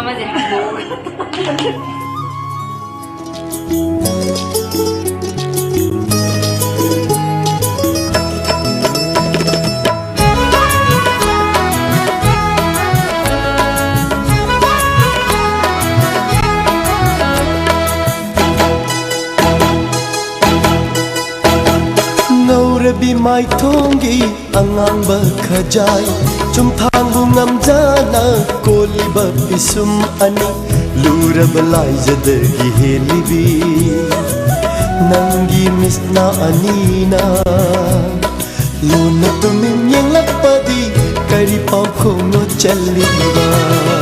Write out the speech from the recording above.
masih habuk. Bi mai thongi angang ba khajai chum thangu ngam jana koli ba pisum ani lura balai jadagi helibi nangi misna anina lona tumin yang lapadi kari pau khono challiba